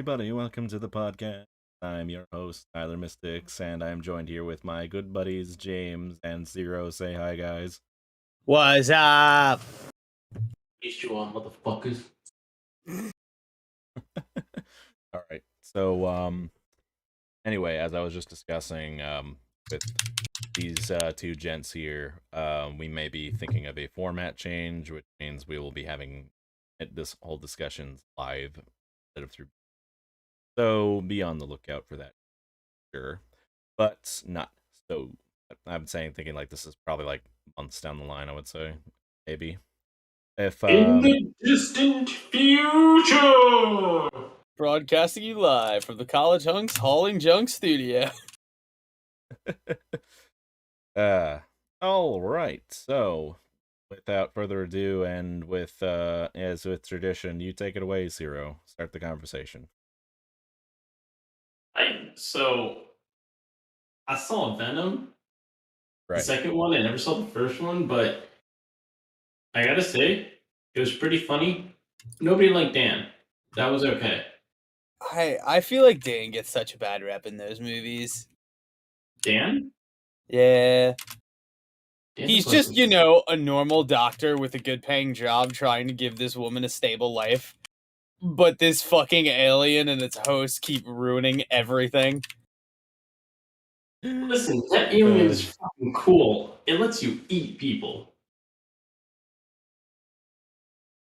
everybody. Welcome to the podcast. I'm your host, Tyler Mystics, and I'm joined here with my good buddies, James and Zero. Say hi, guys. What's up? Peace you all, motherfuckers. All right. So, anyway, as I was just discussing, with these two gents here, we may be thinking of a format change, which means we will be having this whole discussion live instead of through. So be on the lookout for that, sure, but not so. I'm thinking like this is probably like months down the line. I would say maybe if In the distant future! Broadcasting you live from the College Hunks Hauling Junk studio. all right. So without further ado, and with as with tradition, you take it away, Zero. Start the conversation. I saw Venom, the Right. second one. I never saw the first one, but I gotta say, it was pretty funny. Nobody liked Dan. That was okay. I feel like Dan gets such a bad rep in those movies. Dan? Yeah. Dan's He's a just, person. a normal doctor with a good paying job trying to give this woman a stable life. But this fucking alien and its host keep ruining everything. Listen, that alien is fucking cool. It lets you eat people.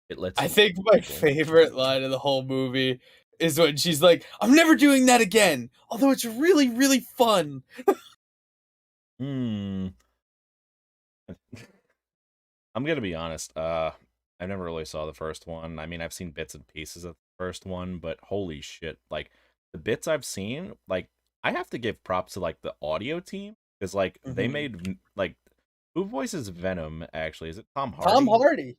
It lets. I think my favorite line of the whole movie is when she's like, "I'm never doing that again, although it's really, really fun." I'm gonna be honest. I never really saw the first one. I mean, I've seen bits and pieces of the first one, but holy shit! Like the bits I've seen, like I have to give props to like the audio team because like they made like who voices Venom actually? Is it Tom Hardy? Tom Hardy.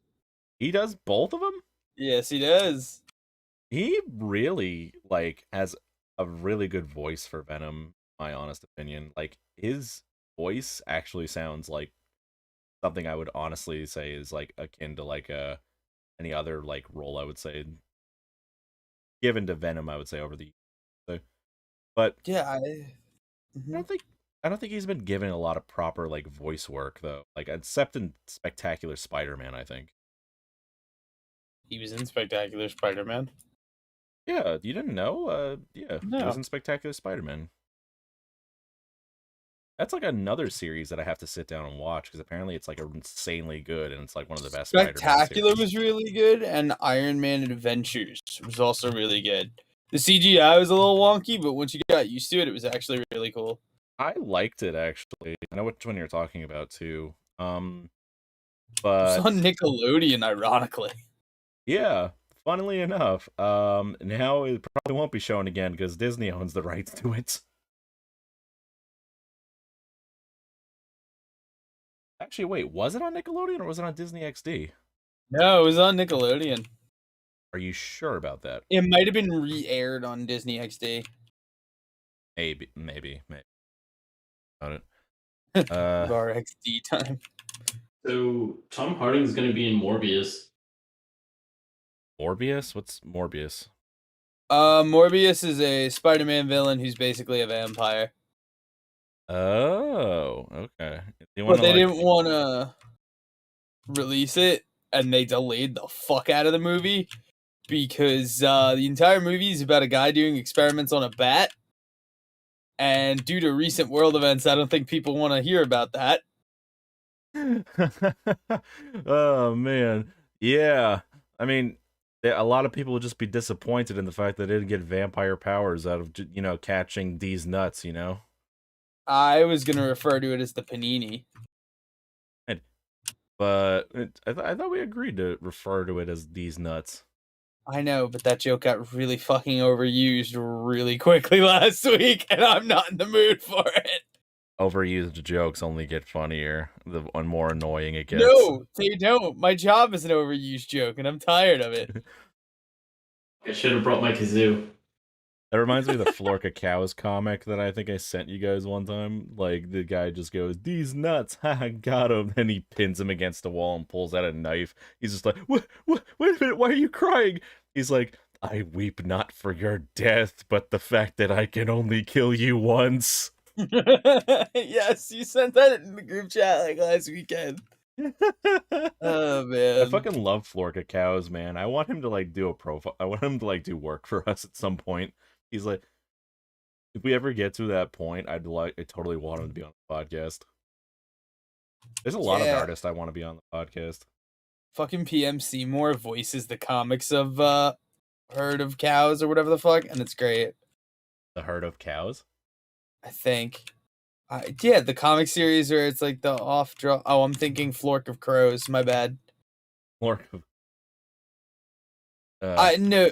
He does both of them. Yes, he does. He really like has a really good voice for Venom. My honest opinion, like his voice actually sounds like something I would honestly say is like akin to like any other like role I would say given to Venom. I would say over the so, but Yeah, I don't think he's been given a lot of proper like voice work though. Like except in Spectacular Spider-Man, I think. he was in Spectacular Spider-Man. Yeah, you didn't know? Yeah, he No. was in Spectacular Spider-Man. That's like another series that I have to sit down and watch because apparently it's like insanely good and it's like one of the best. Spectacular Spider-Man was really good, and Iron Man Adventures was also really good. The CGI was a little wonky, but once you got used to it, it was actually really cool. I liked it actually. I know which one you're talking about too. It But was on Nickelodeon, ironically. yeah, funnily enough, now it probably won't be shown again because Disney owns the rights to it. Actually, wait, was it on Nickelodeon or was it on Disney XD? No, it was on Nickelodeon. Are you sure about that? It might have been re-aired on Disney XD. Maybe. Got it. Our XD time. So, Tom Hardy's gonna be in Morbius. Morbius? What's Morbius? Morbius is a Spider-Man villain who's basically a vampire. Oh, okay. But they didn't want to release it, and they delayed the fuck out of the movie because the entire movie is about a guy doing experiments on a bat. And due to recent world events, I don't think people want to hear about that. Oh, man. Yeah. I mean, a lot of people would just be disappointed in the fact that they didn't get vampire powers out of, catching these nuts, I was going to refer to it as the panini. But I thought we agreed to refer to it as these nuts. I know, but that joke got really fucking overused really quickly last week, and I'm not in the mood for it. Overused jokes only get funnier the more annoying it gets. No, they don't. My job is an overused joke, and I'm tired of it. I should have brought my kazoo. That reminds me of the Florka Cows comic that I think I sent you guys one time. Like, the guy just goes, "These nuts, haha, got him." And he pins him against the wall and pulls out a knife. He's just like, what, wait a minute, why are you crying? He's like, I weep not for your death, but the fact that I can only kill you once. Yes, you sent that in the group chat like last weekend. Oh I man. fucking love Florka Cows, man. I want him to like do a profile. I want him to like do work for us at some point. He's like, if we ever get to that point, I totally want him to be on the podcast. There's a lot of Yeah. artists I want to be on the podcast. Fucking PM Seymour voices the comics of Herd of Cows or whatever the fuck, and it's great. The Herd of Cows. I think. Yeah, the comic series where it's like the off draw. Oh, I'm thinking Flork of Crows. My bad. Flork of. I know.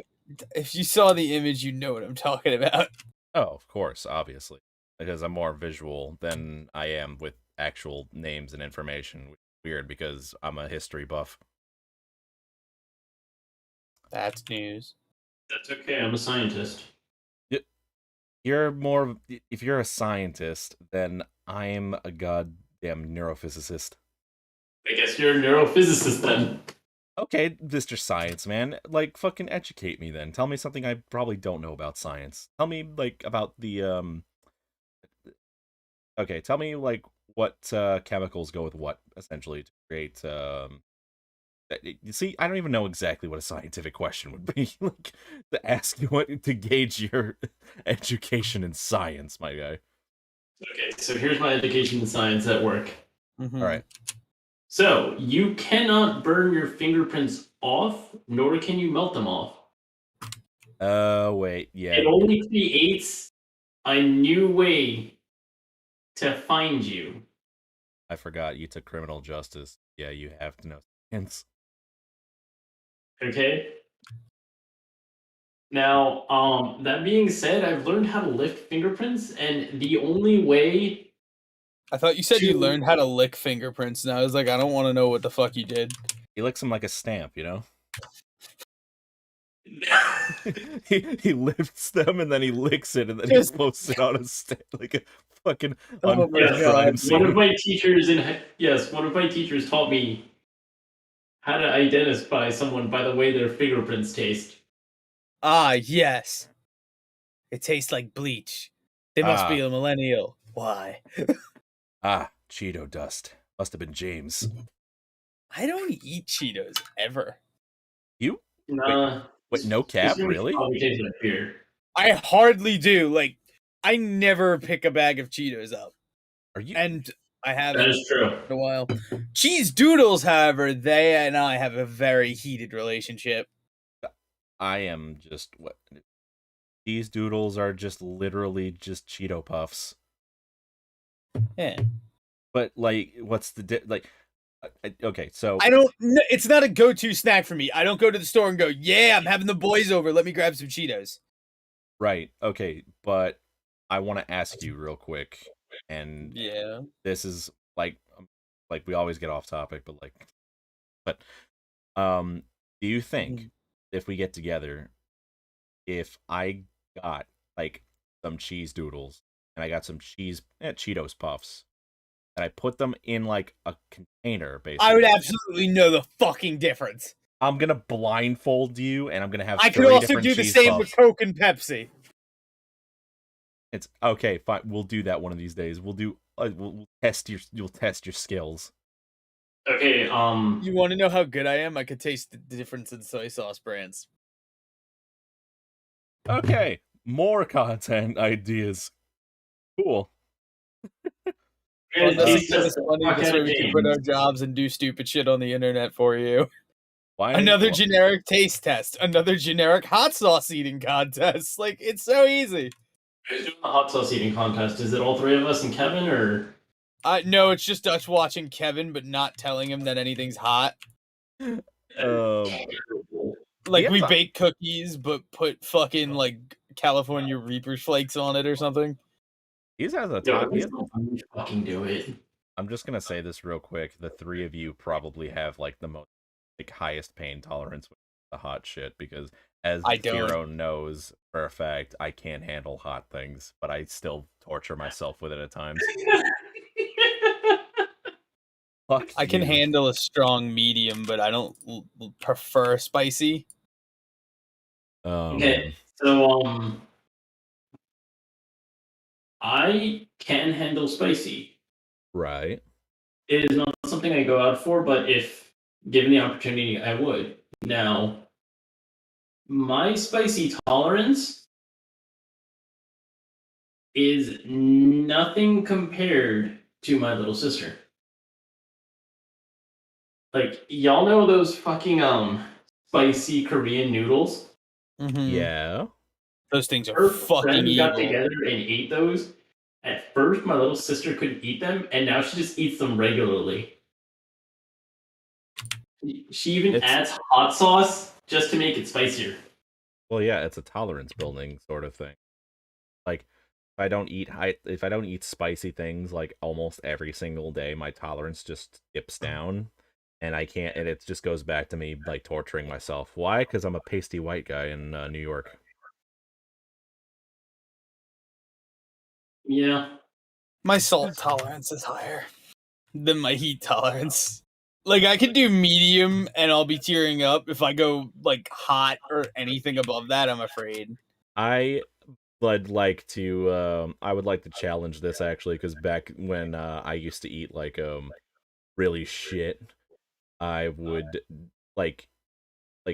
If you saw the image, you know what I'm talking about. Oh, of course, obviously, because I'm more visual than I am with actual names and information. Which is weird because I'm a history buff. That's news. That's okay. I'm a scientist. You're more. If you're a scientist, then I'm a goddamn neurophysicist. I guess you're a neurophysicist then. Okay, Mr. Science Man, like fucking educate me then. Tell me something I probably don't know about science. Tell me like about the Okay, tell me like what chemicals go with what essentially to create you see, I don't even know exactly what a scientific question would be. Like to ask you what to gauge your education in science, my guy. Okay, so here's my education in science at work. Mhm. All right. So you cannot burn your fingerprints off, nor can you melt them off. Wait, yeah. It only creates a new way to find you. I forgot you took criminal justice. Yeah, you have to know science. Okay. Now, that being said, I've learned how to lift fingerprints, and the only way I thought you said you to- learned how to lick fingerprints, and I was like, I don't want to know what the fuck you did. He licks them like a stamp, you know? he lifts them and then he licks it and then Just- he posts it on a stamp like a fucking Oh my uncut God. crime scene. one of my teachers taught me how to identify someone by the way their fingerprints taste. Ah, yes. It tastes like bleach. They must be Ah. a millennial. Why? Ah, Cheeto dust. Must have been James. I don't eat Cheetos ever. You? Nah. Wait, no cap, This really? probably tastes like beer. I hardly do. Like, I never pick a bag of Cheetos up. Are you? And I That haven't is true. in a while. Cheese Doodles, however, they and I have a very heated relationship. I am just what? These doodles are just literally just Cheeto puffs. Yeah. But like, what's the like? Okay, so I don't. It's not a go-to snack for me. I don't go to the store and go, "Yeah, I'm having the boys over. Let me grab some Cheetos." right, okay, but I want to ask you real quick, and Yeah. this is like we always get off topic, but do you think if we get together, if I got like some cheese doodles and I got some Cheetos puffs, and I put them in like a container, basically, I would absolutely know the fucking difference. I'm gonna blindfold you, and I'm gonna have. I could 30 also different do the cheese same puffs. with Coke and Pepsi. It's okay. Fine, we'll do that one of these days. We'll do. We'll test your. You'll test your skills. Okay, You want to know how good I am? I could taste the difference in soy sauce brands. Okay, more content ideas. Cool. and This taste is test the funny. fuck This out way of we can quit James. our jobs and do stupid shit on the internet for you. Why Another wh- generic taste test. Another generic hot sauce eating contest. Like, it's so easy. Who's doing the hot sauce eating contest? Is it all three of us and Kevin, or No, it's just us watching Kevin, but not telling him that anything's hot. Like, Yeah, we but- bake cookies, but put fucking, like, California Reaper flakes on it or something. He has a no? time. Please don't fucking do it. I'm just gonna say this real quick. The three of you probably have like the most like highest pain tolerance with the hot shit because, as I don't. Firo knows for a fact, I can't handle hot things, but I still torture myself with it at times. Fuck I can you. handle a strong medium, but I don't prefer spicy. Okay, so I can handle spicy. Right. It is not something I go out for, but if given the opportunity, I would. Now, my spicy tolerance is nothing compared to my little sister. Like, y'all know those fucking spicy Korean noodles? Mhm. Yeah. Those things are Her fucking friends got evil. together and ate those. At first, my little sister couldn't eat them, and now she just eats them regularly. She even It's adds hot sauce just to make it spicier. well, yeah, it's a tolerance building sort of thing. Like if I don't eat spicy things like almost every single day, my tolerance just dips down, and I can't. And it just goes back to me like torturing myself. Why? Because I'm a pasty white guy in New York. Yeah. My salt tolerance is higher than my heat tolerance. Like I could do medium and I'll be tearing up. If I go like hot or anything above that, I'm afraid. I would like to. I would like to challenge this actually, because back when I used to eat like really shit, I would like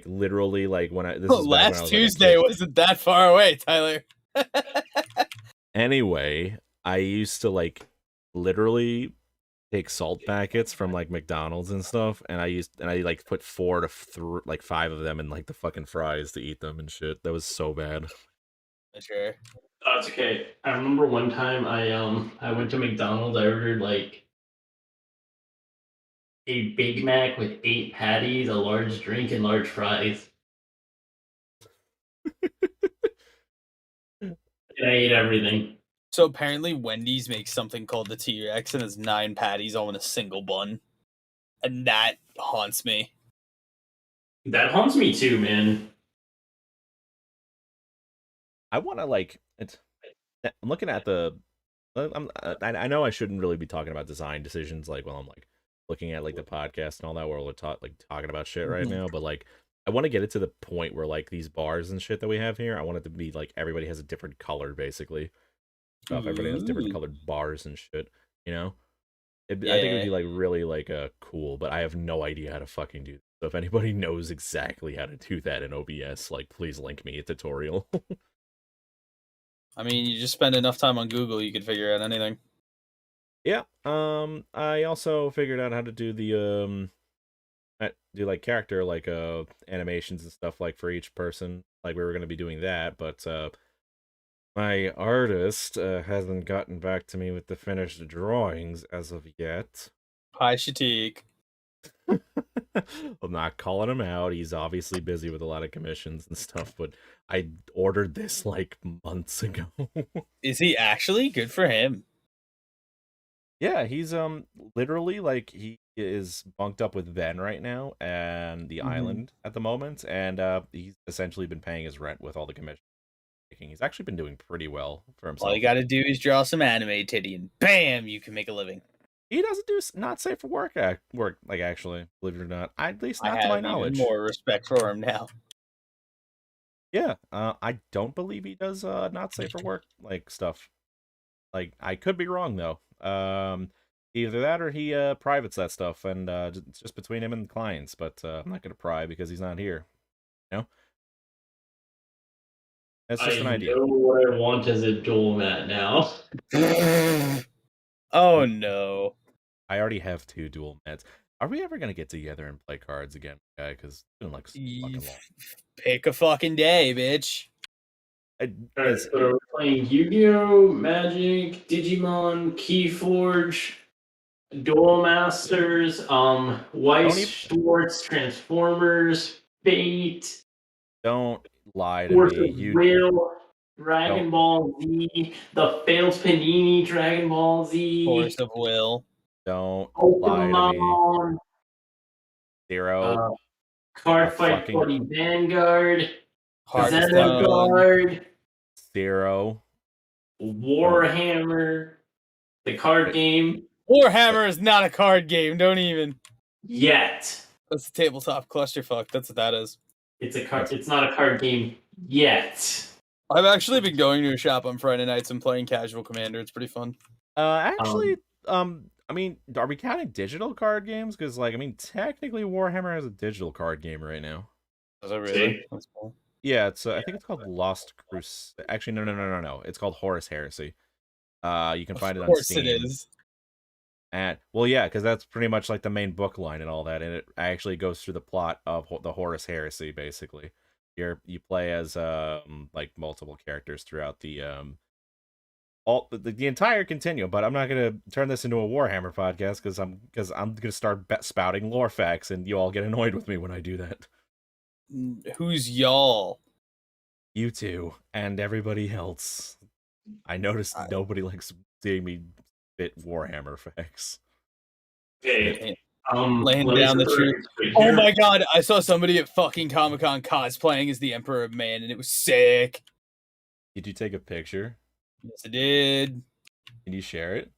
literally like when I this is back when I Last was like a Tuesday kid. wasn't that far away, Tyler. Anyway, I used to like literally take salt packets from like McDonald's and stuff, and I like put like 5 of them in like the fucking fries to eat them and shit. That was so bad. Sure. Oh, it's okay. I remember one time I went to McDonald's. I ordered like a Big Mac with 8 patties, a large drink, and large fries. And I ate everything. So apparently Wendy's makes something called the T-Rex and it's 9 patties all in a single bun. And that haunts me. That haunts me too, man. I want to like it's. I'm looking at the. I know I shouldn't really be talking about design decisions like while I'm like looking at like the podcast and all that where we're talking about shit right Mhm. now, but like I want to get it to the point where like these bars and shit that we have here, I want it to be like everybody has a different color basically. Stuff. Everybody has different Ooh. colored bars and shit. You know, I think it would Yeah. be like really like cool, but I have no idea how to fucking do. So if anybody knows exactly how to do that in OBS, like please link me a tutorial. I mean, you just spend enough time on Google, you could figure out anything. Yeah. I also figured out how to do the do like character like animations and stuff like for each person. Like we were gonna be doing that, but my artist hasn't gotten back to me with the finished drawings as of yet. Hi, Shatik. I'm not calling him out. He's obviously busy with a lot of commissions and stuff, but I ordered this like months ago. Is he actually? Good for him. Yeah, he's literally like he is bunked up with Ben right now and the Mhm. island at the moment, and he's essentially been paying his rent with all the commissions. He's actually been doing pretty well for himself. All you gotta do is draw some anime titty and bam, you can make a living. He doesn't do not safe for work like actually, believe it or not. At least I not to my have even knowledge. more respect for him now. Yeah, I don't believe he does not safe for work like stuff. Like I could be wrong though. Either that or he privates that stuff, and it's just between him and the clients. But I'm not gonna pry because he's not here. You know, that's just an I idea. know what I want as a dual mat now. Oh no. I already have 2 dual meds. Are we ever gonna get together and play cards again, guy? Because it's been like so fucking long. Pick a fucking day, bitch. Alright, so we're playing Yu-Gi-Oh, Magic, Digimon, Keyforge, Duel Masters, Weiss, Don't even- Schwartz, Transformers, Fate, Don't lie to Force me. of You Will, Dragon don't Ball Z, the failed Panini Dragon Ball Z, Force of will. don't lie to me. Pokemon, Zero. Card A Fight fucking- Party Vanguard, Hearthstone. Xenoguard, 0. Warhammer, the card game, Warhammer is not a card game. Don't even. yet. That's a tabletop clusterfuck. That's what that is. It's a card. It's not a card game yet. I've actually been going to a shop on Friday nights and playing Casual Commander. It's pretty fun. Actually, I mean, are we counting digital card games? Because, like, I mean, technically, Warhammer has a digital card game right now. Is that See? That's cool. Yeah, it's I think it's called Lost Crusade. Actually, no. It's called Horus Heresy. You can find it on Of course Steam. it is. And well, yeah, because that's pretty much like the main book line and all that, and it actually goes through the plot of the Horus Heresy. Basically, you play as like multiple characters throughout the the entire continuum. But I'm not gonna turn this into a Warhammer podcast because I'm gonna start spouting lore facts, and you all get annoyed with me when I do that. Who's y'all? You two and everybody else. I noticed nobody likes seeing me spit Warhammer facts. Okay. Laying let me down the separate truth. right Oh here. my god, I saw somebody at fucking Comic-Con cosplaying as the Emperor of Man, and it was sick. Did you take a picture? Yes, I did. Can you share it?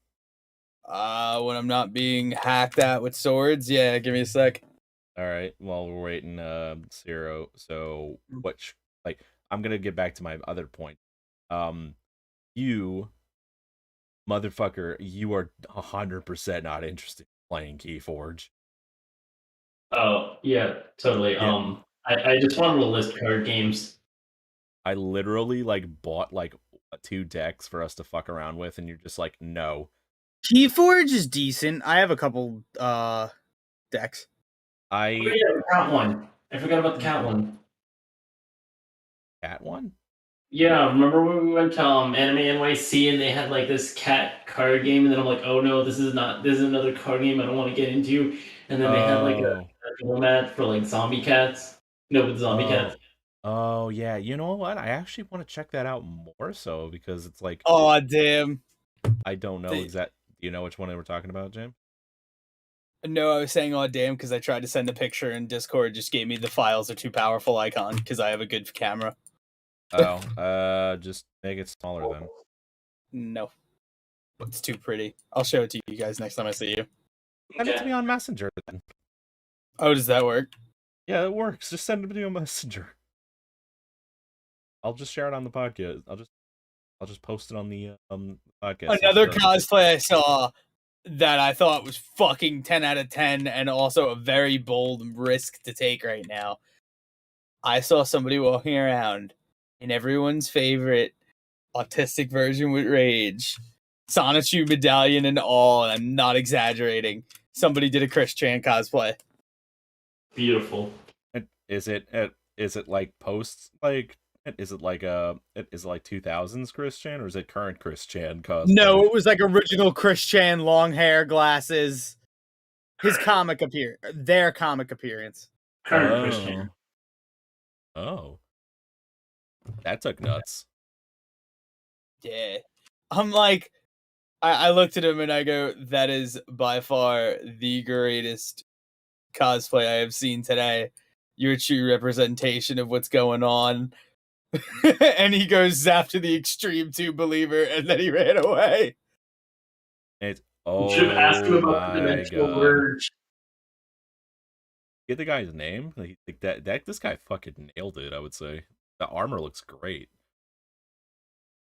When I'm not being hacked at with swords, yeah, give me a sec. All right. While we're waiting, Zero. So, like, I'm gonna get back to my other point. You, motherfucker, you are 100% not interested in playing Keyforge. Oh, yeah, totally. Yeah. I just wanted to list card games. I literally like bought like 2 decks for us to fuck around with, and you're just like, no. Keyforge is decent. I have a couple decks. Oh, yeah, the cat one. I forgot about the cat one. Cat one? Yeah, remember when we went to Anime NYC and they had like this cat card game, and then I'm like, oh no, this is another card game I don't want to get into. And then they had like a format for like zombie cats. No, with zombie cats. Oh yeah, you know what? I actually want to check that out more so because it's like, Oh damn. I don't know exact. Do you know which one they were talking about, Jim? No, I was saying oh damn because I tried to send a picture and Discord just gave me the files are too powerful icon because I have a good camera. Oh, just make it smaller then. No. It's too pretty. I'll show it to you guys next time I see you. Send it to me on Messenger then. Oh, does that work? Yeah, it works. Just send it to me on Messenger. I'll just share it on the podcast. I'll just post it on the podcast. Another cosplay I saw that I thought was fucking 10 out of 10 and also a very bold risk to take right now. I saw somebody walking around in everyone's favorite autistic version with rage. Sonichu medallion and all, and I'm not exaggerating. Somebody did a Chris Chan cosplay. Beautiful. Is it like posts like is it like 2000s Chris Chan or is it current Chris Chan cosplay? No, it was like original Chris Chan, long hair, glasses. His comic their comic appearance. Current Chris Chan. Oh. That took nuts. Yeah. I'm like, I looked at him and I go, that is by far the greatest cosplay I have seen today. You're a true representation of what's going on. And he goes zap to the extreme 2 believer and then he ran away. It's You should have asked him about the dimensional merge. Get the guy's name. Like this guy fucking nailed it, I would say. The armor looks great.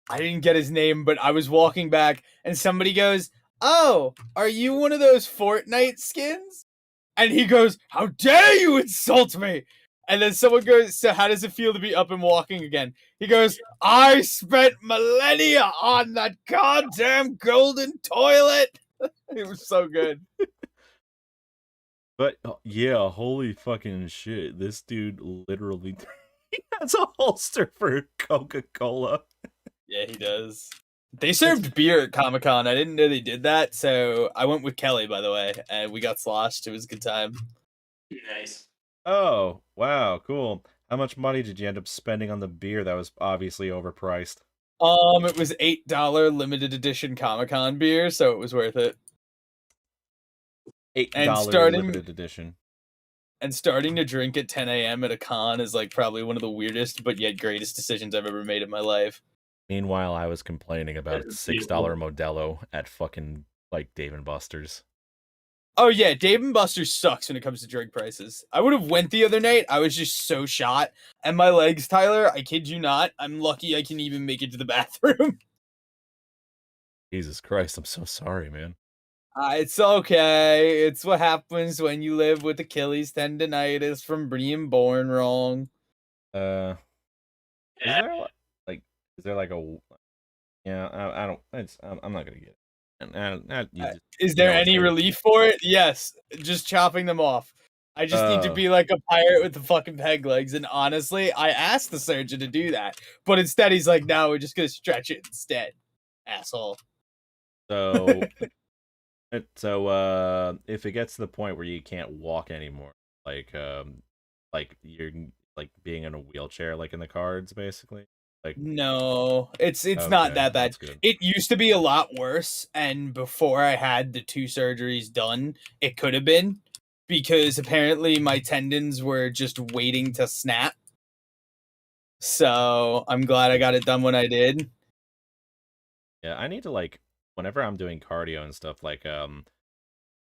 I didn't get his name, but I was walking back and somebody goes, "Oh, are you one of those Fortnite skins?" And he goes, "How dare you insult me?" And then someone goes, "So how does it feel to be up and walking again?" He goes, "I spent millennia on that goddamn golden toilet." It was so good. But yeah, holy fucking shit. This dude literally he has a holster for Coca-Cola. Yeah, he does. They served beer at Comic-Con. I didn't know they did that, so I went with Kelly, by the way, and we got sloshed. It was a good time. Nice. Oh, wow, cool. How much money did you end up spending on the beer that was obviously overpriced? It was $8 limited edition Comic-Con beer, so it was worth it. $8 limited edition. And starting to drink at 10 a.m. at a con is like probably one of the weirdest but yet greatest decisions I've ever made in my life. Meanwhile, I was complaining about $6 Modelo at fucking like Dave & Buster's. Oh yeah, Dave and Buster's sucks when it comes to drink prices. I would have went the other night. I was just so shot, and my legs, Tyler. I kid you not. I'm lucky I can even make it to the bathroom. Jesus Christ, I'm so sorry, man. It's okay. It's what happens when you live with Achilles tendonitis from being born wrong. Is there like a yeah? I don't. I'm not gonna get it. And you just, Is there know, any it's- relief for it? Yes. Just chopping them off. I just need to Uh. be like a pirate with the fucking peg legs. And honestly, I asked the surgeon to do that, but instead he's like, "No, we're just gonna stretch it instead." Asshole. So, if it gets to the point where you can't walk anymore, like you're like being in a wheelchair, like in the cards, basically. Like, No, it's not okay, that bad. that's good. It used to be a lot worse, and before I had the 2 surgeries done, it could have been because apparently my tendons were just waiting to snap. So I'm glad I got it done when I did. Yeah, I need to like whenever I'm doing cardio and stuff, like I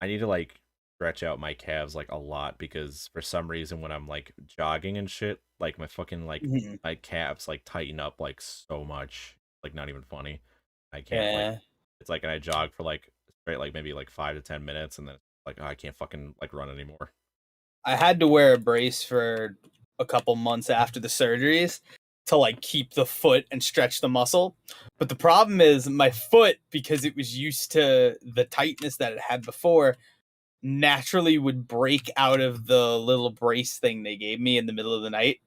need to like stretch out my calves like a lot because for some reason when I'm like jogging and shit, like my fucking like Mhm. my calves like tighten up like so much, like not even funny. I can't like Yeah. it's like and I jog for like straight like maybe like 5 to 10 minutes and then like I can't fucking like run anymore. I had to wear a brace for a couple months after the surgeries to like keep the foot and stretch the muscle. But the problem is my foot, because it was used to the tightness that it had before, naturally would break out of the little brace thing they gave me in the middle of the night.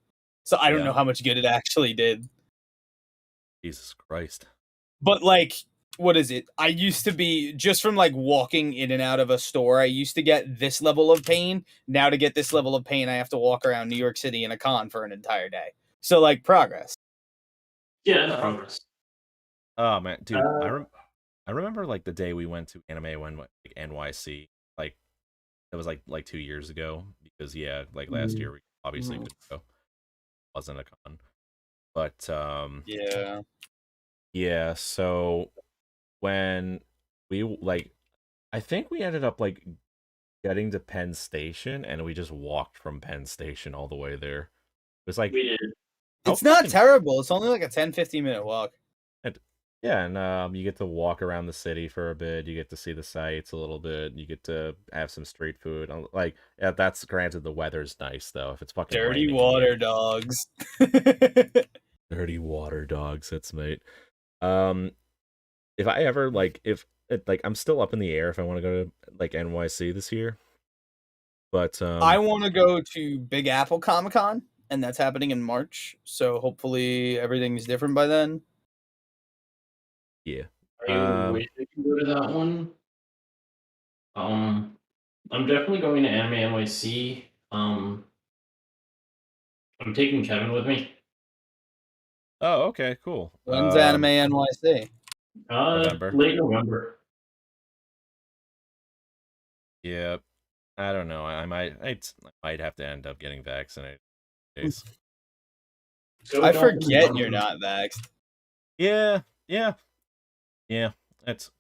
So I don't Yeah. know how much good it actually did. Jesus Christ. But like, what is it? I used to be just from like walking in and out of a store, I used to get this level of pain. Now to get this level of pain, I have to walk around New York City in a con for an entire day. So like progress. Yeah, that's progress. Oh man, dude, Uh, I remember like the day we went to Anime when like, NYC, like it was like 2 years ago because yeah, like last year we obviously Mhm. couldn't go, wasn't a con, but Yeah. yeah. So when we like, I think we ended up like getting to Penn Station and we just walked from Penn Station all the way there. It was like We did. how It's not fucking- terrible. It's only like a 10-15 minute walk. Yeah, and you get to walk around the city for a bit. You get to see the sights a little bit. You get to have some street food. Like, yeah, that's granted. The weather's nice though. If it's fucking Dirty raining, water dogs. dirty water dogs. That's mate. If I ever like, if it, like, I'm still up in the air if I want to go to like NYC this year. But I want to go to Big Apple Comic Con, and that's happening in March. So hopefully everything's different by then. yeah, I wish I could go to that one. I'm definitely going to Anime NYC. I'm taking Kevin with me. oh okay, cool. When's Anime NYC? November. Late November. Yeah, I don't know. I might have to end up getting vaccinated. Case. Go I Johnson forget Johnson. you're not vaxxed. Yeah. That's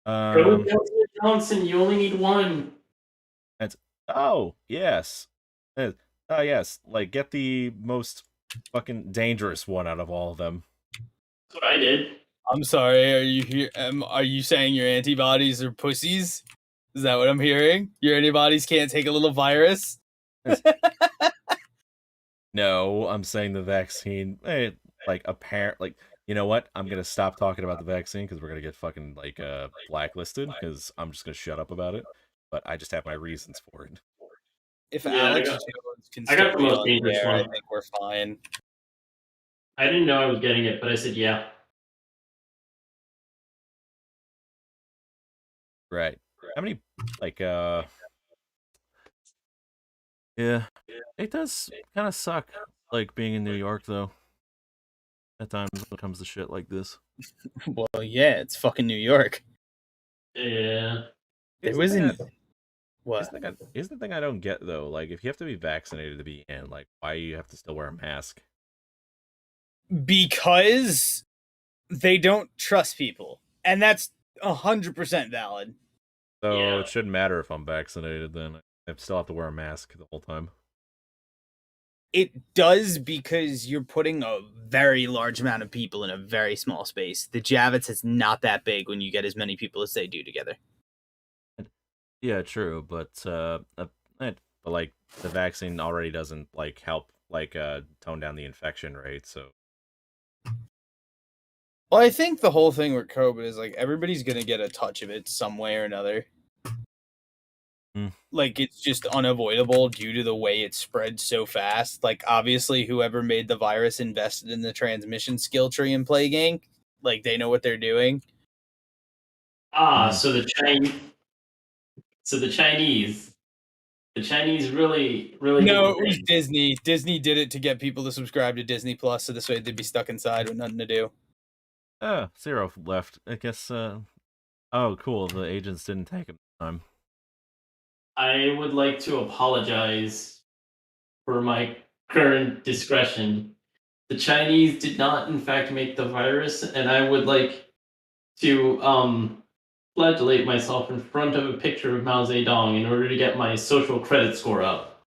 Go Johnson Johnson. You only need one. oh yes, yes. Like get the most fucking dangerous one out of all of them. That's what I did. I'm sorry. Are you here? Are you saying your antibodies are pussies? Is that what I'm hearing? Your antibodies can't take a little virus? No, I'm saying the vaccine. Like apparent. Like you know what? I'm gonna stop talking about the vaccine because we're gonna get fucking like blacklisted because I'm just gonna shut up about it. But I just have my reasons for it. If Yeah, Alex I got- Jones can I got still the be most on the dangerous air, I one. think we're fine. I didn't know I was getting it, but I said yeah. Right. How many like yeah. It does kind of suck like being in New York though. At times when it comes to shit like this. Well, yeah, it's fucking New York. Yeah. It was in what? Here's the thing I don't get though. Like if you have to be vaccinated to be in, like why you have to still wear a mask? Because they don't trust people, and that's 100% valid. So Yeah. it shouldn't matter if I'm vaccinated. Then I still have to wear a mask the whole time. It does because you're putting a very large amount of people in a very small space. The Javits is not that big when you get as many people as they do together. Yeah, true, but like the vaccine already doesn't like help like tone down the infection rate. So Well, I think the whole thing with COVID is like everybody's gonna get a touch of it some way or another. Hmm. Like it's just unavoidable due to the way it spreads so fast. Like obviously, whoever made the virus invested in the transmission skill tree in Plague Inc. Like they know what they're doing. Mhm. So the Chinese really did No, the it was thing. Disney. Disney did it to get people to subscribe to Disney Plus, so this way they'd be stuck inside with nothing to do. Zero left. I guess. Oh, cool. The agents didn't take him this time. I would like to apologize for my current discretion. The Chinese did not, in fact, make the virus, and I would like to flagellate myself in front of a picture of Mao Zedong in order to get my social credit score up.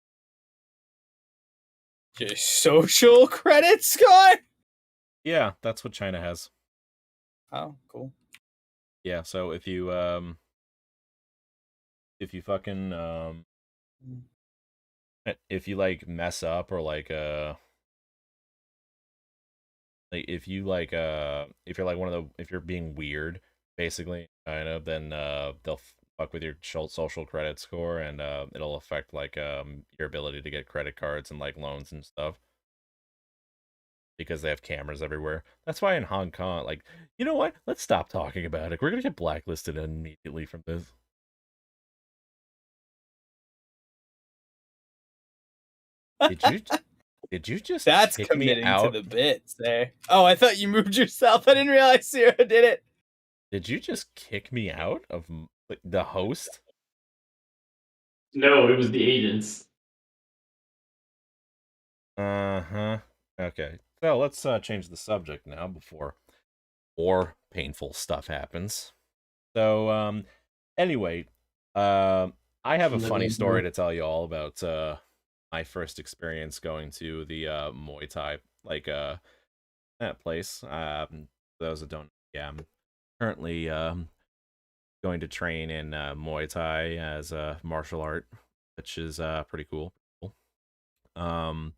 Your social credit score? Yeah, that's what China has. Oh, cool. Yeah, so if you fucking if you like mess up or like if you like if you're like one of the if you're being weird basically kind of then they'll fuck with your social credit score and it'll affect like your ability to get credit cards and like loans and stuff because they have cameras everywhere. That's why in Hong Kong, like, you know what? Let's stop talking about it. We're gonna get blacklisted immediately from this. Did you just That's kick me committing to out? the bits there. Oh, I thought you moved yourself. I didn't realize Sarah did it. Did you just kick me out of like, the host? No, it was the agents. Uh-huh. Okay. So let's change the subject now before more painful stuff happens. So anyway, I have a funny story to tell you all about my first experience going to the Muay Thai like that place. Those that don't yeah, I'm currently going to train in Muay Thai as a martial art, which is pretty cool. Um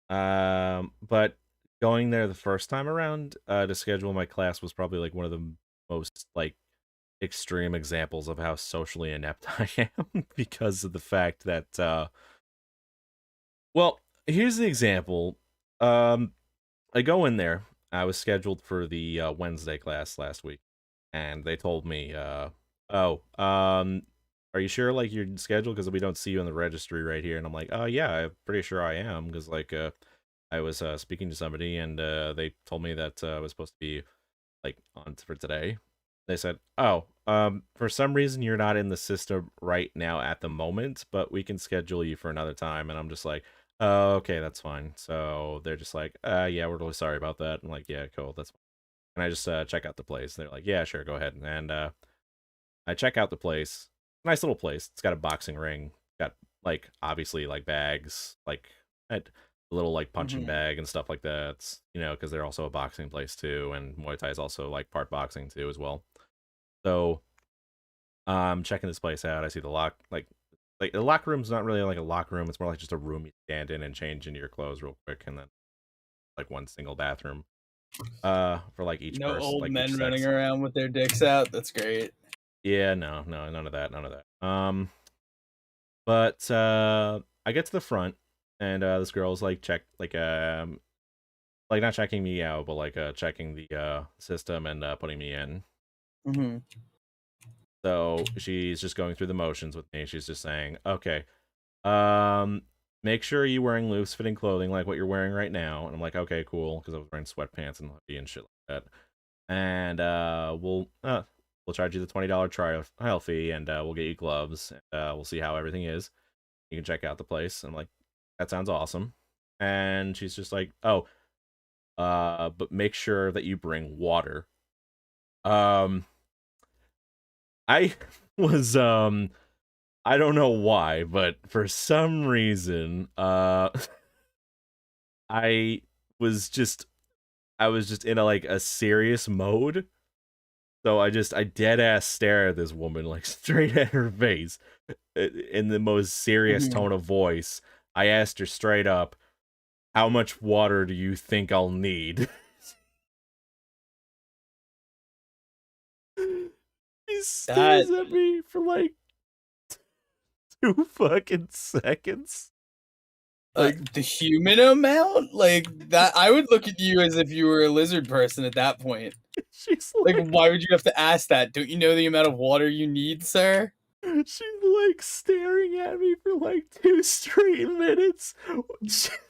but going there the first time around to schedule my class was probably like one of the most like extreme examples of how socially inept I am because of the fact that well, here's the example. I go in there. I was scheduled for the Wednesday class last week, and they told me, "Oh, are you sure like you're scheduled because we don't see you in the registry right here?" And I'm like, "Oh yeah, I'm pretty sure I am because like I was speaking to somebody and they told me that I was supposed to be like on for today." They said, "Oh, for some reason you're not in the system right now at the moment, but we can schedule you for another time." And I'm just like, "Oh, okay, that's fine." So they're just like, yeah, we're really sorry about that." I'm like, "Yeah, cool, that's fine." And I just check out the place. They're like, "Yeah, sure, go ahead." And I check out the place. Nice little place. It's got a boxing ring. Got like obviously like bags, like a little like punching Mhm. bag and stuff like that. It's, you know, because they're also a boxing place too, and Muay Thai is also like part boxing too as well. So I'm checking this place out. I see the like the locker room's not really like a locker room. It's more like just a room you stand in and change into your clothes real quick, and then like one single bathroom. For like each No person, old like each men sex. running around with their dicks out. That's great. Yeah, no, none of that, none of that. But I get to the front, and this girl's like not checking me out, but like checking the system and putting me in. Mm-hmm. So she's just going through the motions with me. She's just saying, "Okay, um, make sure you're wearing loose fitting clothing like what you're wearing right now." And I'm like, "Okay, cool," because I was wearing sweatpants and hoodie and shit like that. And we'll charge you the $20 trial fee, and we'll get you gloves. And, we'll see how everything is. You can check out the place. And I'm like, "That sounds awesome." And she's just like, "Oh, but make sure that you bring water." Um, I was I don't know why, but for some reason, I was just I was just in a serious mode. So I dead ass stare at this woman like straight at her face in the most serious Mhm. tone of voice. I asked her straight up, "How much water do you think I'll need?" She That stares at me for like 2 fucking seconds. Like the human amount, like that, I would look at you as if you were a lizard person at that point. she's Like, like why would you have to ask that? Don't you know the amount of water you need, sir? she's like staring at me for like 2 straight minutes.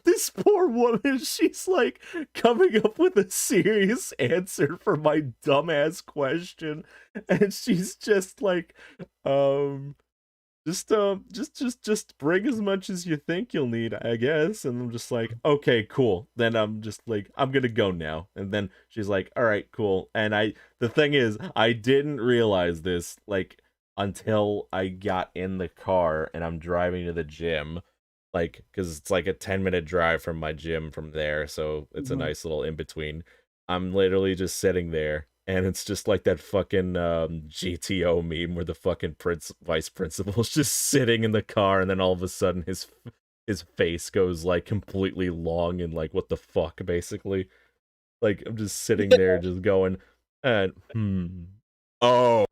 This poor woman, she's like coming up with a serious answer for my dumbass question, and she's just like, just bring as much as you think you'll need, I guess. And I'm just like, okay, cool. Then I'm just like, I'm gonna go now. And then she's like, all right, cool. And the thing is, I didn't realize this like until I got in the car and I'm driving to the gym, like, because it's like a 10-minute drive from my gym from there, so it's a Mhm. nice little in between. I'm literally just sitting there, and it's just like that fucking GTO meme where the fucking vice principal's just sitting in the car, and then all of a sudden his face goes like completely long and like what the fuck, basically. Like I'm just sitting there, just going, oh.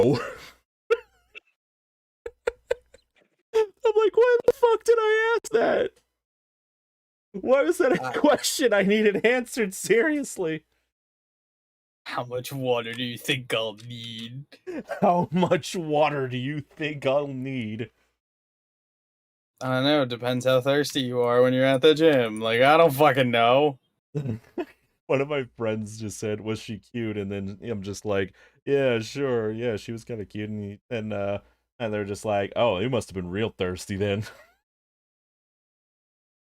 I'm like, why the fuck did I ask that? Why was that a Uh, question I needed answered seriously? How much water do you think I'll need? How much water do you think I'll need? I don't know. It depends how thirsty you are when you're at the gym. Like, I don't fucking know. One of my friends just said, "Was she cute?" And then I'm just like, "Yeah, sure. Yeah, she was kind of cute." And they're just like, "Oh, you must have been real thirsty then."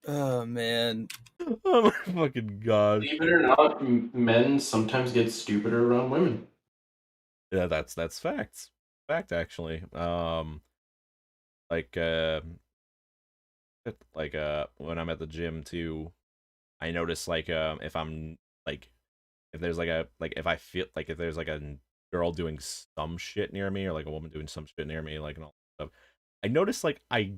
Oh man. Oh my fucking god. Believe it or not, men sometimes get stupider around women. Yeah, that's facts. Fact actually. Like when I'm at the gym too, I notice like if I'm like if there's like if I feel like if there's like a girl doing some shit near me or like a woman doing some shit near me, like, and all that stuff, I notice like I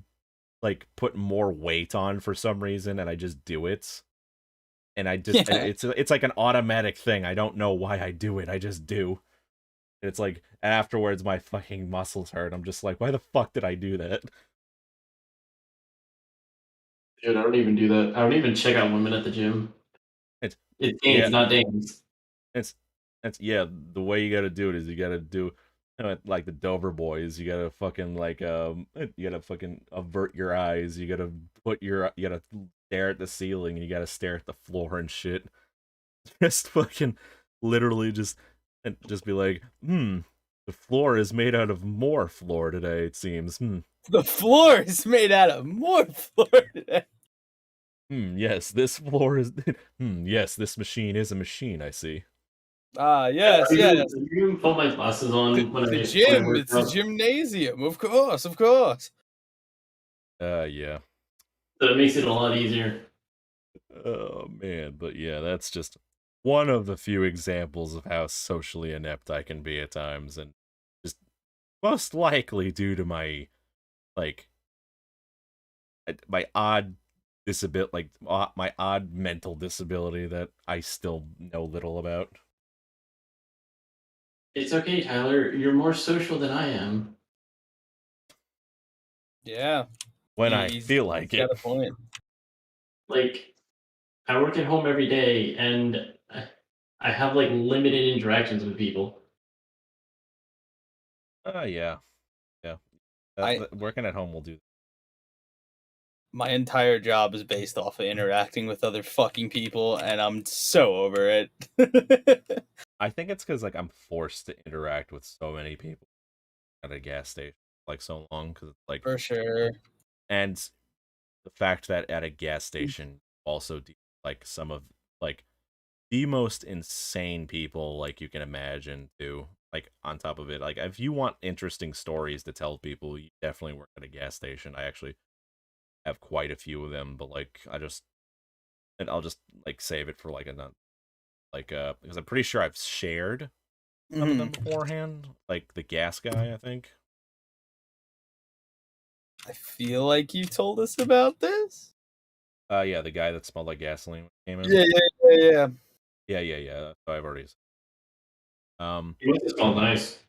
like put more weight on for some reason, and I just do it. And I just Yeah. it's like an automatic thing. I don't know why I do it. I just do. It's like afterwards my fucking muscles hurt. I'm just like, why the fuck did I do that? Dude, I don't even do that. I don't even check out women at the gym. It's It's yeah, games, not dames. it's yeah. The way you gotta do it is you gotta do like the Dover boys. You gotta fucking like you gotta fucking avert your eyes. You gotta you gotta stare at the ceiling, and you gotta stare at the floor and shit. Just fucking literally just be like, the floor is made out of more floor today, it seems. The floor is made out of more floor today. Yes, this floor is yes, this machine is a machine, I see. Ah, yes, I yes. even put my glasses on when The I gym, work it's a out. gymnasium, of course, of course. Yeah. So it makes it a lot easier. Oh man, but yeah, that's just one of the few examples of how socially inept I can be at times, and just most likely due to my like my odd disability, like my odd mental disability that I still know little about. It's okay, Tyler. You're more social than I am. Yeah. When I He's feel like got it. a point. Like, I work at home every day, and I have like limited interactions with people. Yeah. I Working at home will do. My entire job is based off of interacting with other fucking people, and I'm so over it. I think it's because like I'm forced to interact with so many people at a gas station like so long, because like, For sure. and the fact that at a gas station also like some of like the most insane people like you can imagine too. like on top of it, like if you want interesting stories to tell people, you definitely work at a gas station. I actually have quite a few of them, but like I'll just like save it for like because I'm pretty sure I've shared some of them beforehand, like the gas guy, I think. I feel like you told us about this. Yeah, the guy that smelled like gasoline came in. Yeah. Yeah. I've already. It must have smelled nice.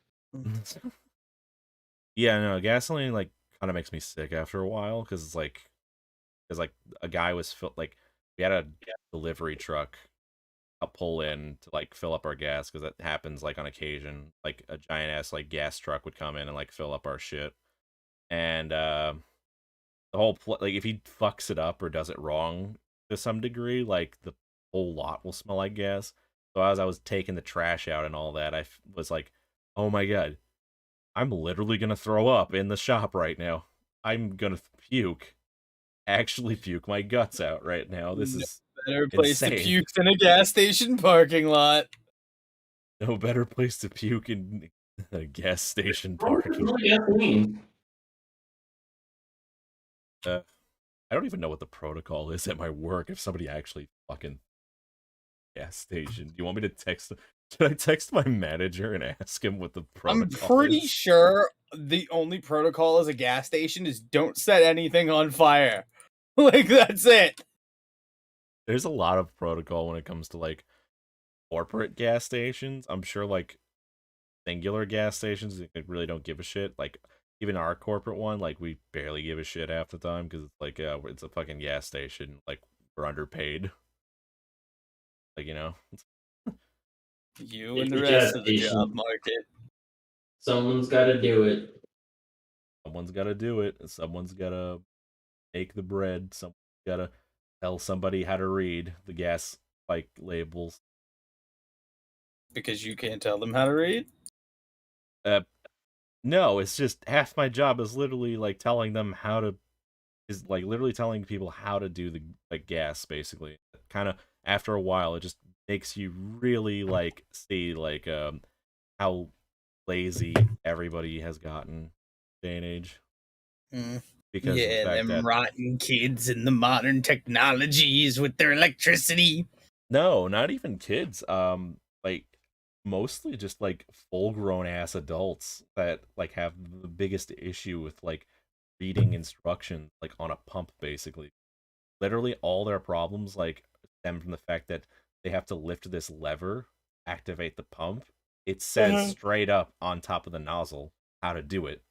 Yeah, no, gasoline like kind of makes me sick after a while because a guy was like we had a delivery truck pull in to like fill up our gas because that happens like on occasion. Like a giant ass like gas truck would come in and like fill up our shit, and the whole like if he fucks it up or does it wrong to some degree, like the whole lot will smell like gas. So as I was taking the trash out and all that, was like, oh my god, I'm literally gonna throw up in the shop right now. I'm gonna puke. Actually puke my guts out right now. This is Better place to insane. puke than a gas station parking lot. No better place to puke in a gas station parking. Gasoline. I don't even know what the protocol is at my work if somebody actually fucking gas station. Do you want me to text? Should I text my manager and ask him what the protocol I'm pretty is? sure the only protocol as a gas station is don't set anything on fire. Like, that's it. There's a lot of protocol when it comes to like corporate gas stations. I'm sure like singular gas stations they really don't give a shit. Like even our corporate one, like we barely give a shit half the time because it's like it's a fucking gas station. Like we're underpaid. Like You and the It's a rest gas of the job station. market. Someone's got to do it. someone's got to do it. Someone's got to make the bread. Someone's got to tell somebody how to read the gas like labels. Because you can't tell them how to read? No, it's just half my job is literally like telling them how to is like literally telling people how to do the like gas basically. Kind of after a while it just makes you really like see like how lazy everybody has gotten day and age. Because of the Yeah, fact them that rotten kids and the modern technologies with their electricity. no, not even kids. Like mostly just like full grown ass adults that like have the biggest issue with like reading instructions like on a pump basically. Literally all their problems like stem from the fact that they have to lift this lever, activate the pump. It says straight up on top of the nozzle how to do it.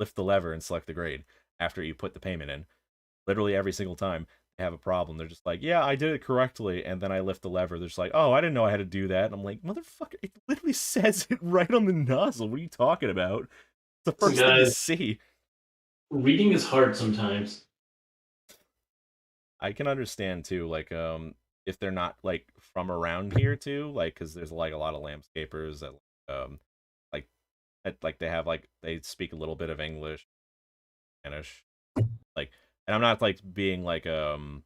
Lift the lever and select the grade after you put the payment in. Literally every single time they have a problem, they're just like, yeah, I did it correctly, and then I lift the lever, they're just like, oh, I didn't know I had to do that. And I'm like, motherfucker, it literally says it right on the nozzle. What are you talking about? It's the first thing you Guys, see. reading is hard sometimes. I can understand too, like if they're not like from around here too, like because there's like a lot of landscapers that like like they have like they speak a little bit of English, Spanish, like, and I'm not like being like I'm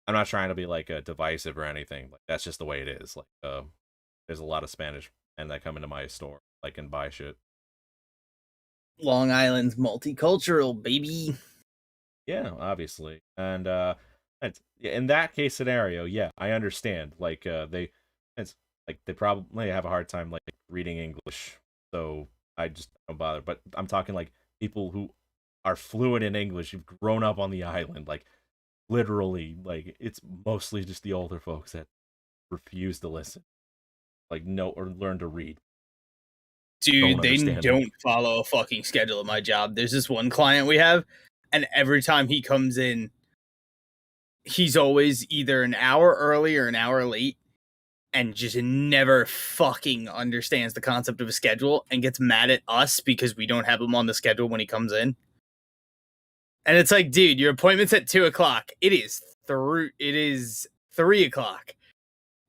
not trying to be like divisive or anything. Like that's just the way it is. Like there's a lot of Spanish and that come into my store like and buy shit. Long Island's multicultural, baby. Yeah, obviously. And in that case scenario, yeah, I understand. Like it's like they probably have a hard time like reading English. So I just don't bother. But I'm talking like people who are fluent in English, who've grown up on the island, like literally, like it's mostly just the older folks that refuse to listen. Like know or learn to read. Dude, they understand don't follow a fucking schedule at my job. There's this one client we have, and every time he comes in, he's always either an hour early or an hour late, and just never fucking understands the concept of a schedule and gets mad at us because we don't have him on the schedule when he comes in. And it's like, dude, your appointment's at 2:00. It is 3:00.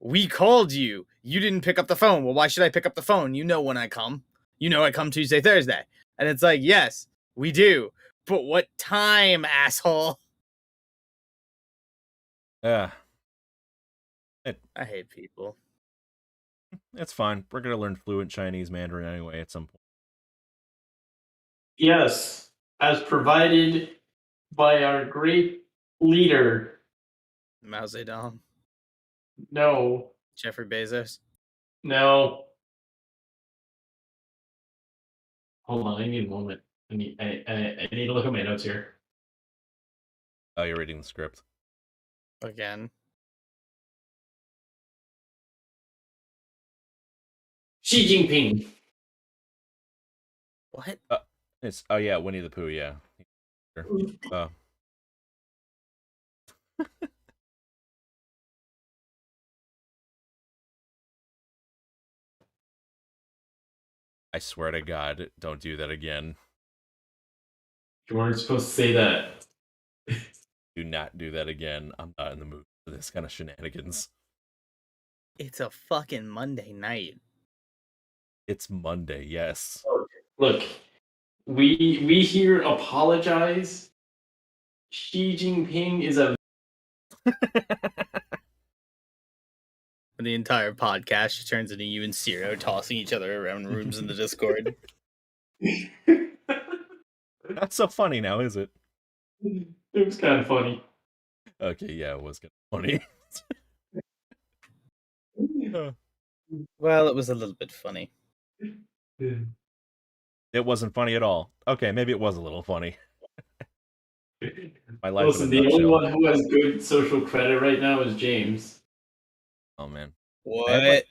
We called you. You didn't pick up the phone. Well, why should I pick up the phone? You know when I come. You know I come Tuesday, Thursday. And it's like, yes, we do. But what time, asshole? Yeah. I hate people. it's fine. We're gonna learn fluent Chinese Mandarin anyway at some point. Yes, as provided by our great leader. Mao Zedong, No, Jeffrey Bezos. no. Hold on, I need a moment. I need to look at my notes here. Oh, you're reading the script. Again. Xi Jinping. What? It's yeah, Winnie the Pooh. Yeah. Sure. I swear to God, don't do that again. You weren't supposed to say that. Do not do that again. I'm not in the mood for this kind of shenanigans. It's a fucking Monday night. It's Monday, yes. Look, we here apologize. Xi Jinping is a The entire podcast just turns into you and Ciro tossing each other around rooms in the Discord. Not so funny now, is it? It was kind of funny. Okay, yeah, it was kind of funny. Well, it was a little bit funny. It wasn't funny at all. Okay, maybe it was a little funny. My life Listen, in a the only nutshell. one who has good social credit right now is James. Oh man. What?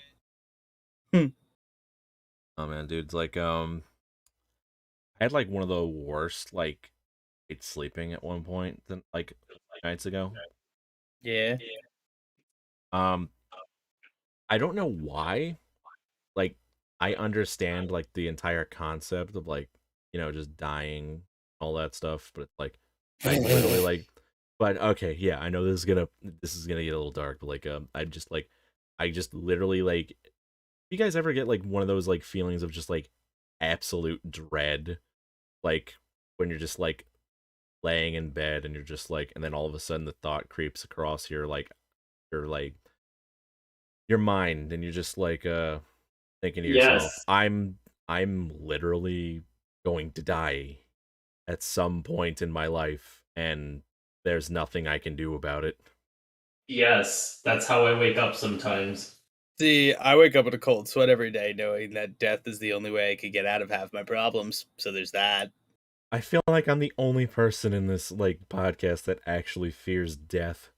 Oh man, dude, it's like I had like one of the worst like nights sleeping at one point than like nights ago. Yeah. I don't know why. Like I understand like the entire concept of like, you know, just dying, all that stuff, but it's like literally like but okay, yeah, I know this is gonna get a little dark, but like I just literally like you guys ever get like one of those like feelings of just like absolute dread? Like when you're just like laying in bed and you're just like and then all of a sudden the thought creeps across your mind and you're just like thinking to yourself, Yes. I'm literally going to die at some point in my life and there's nothing I can do about it. Yes, that's how I wake up sometimes. See, I wake up in a cold sweat every day knowing that death is the only way I could get out of half my problems. So there's that. I feel like I'm the only person in this like podcast that actually fears death.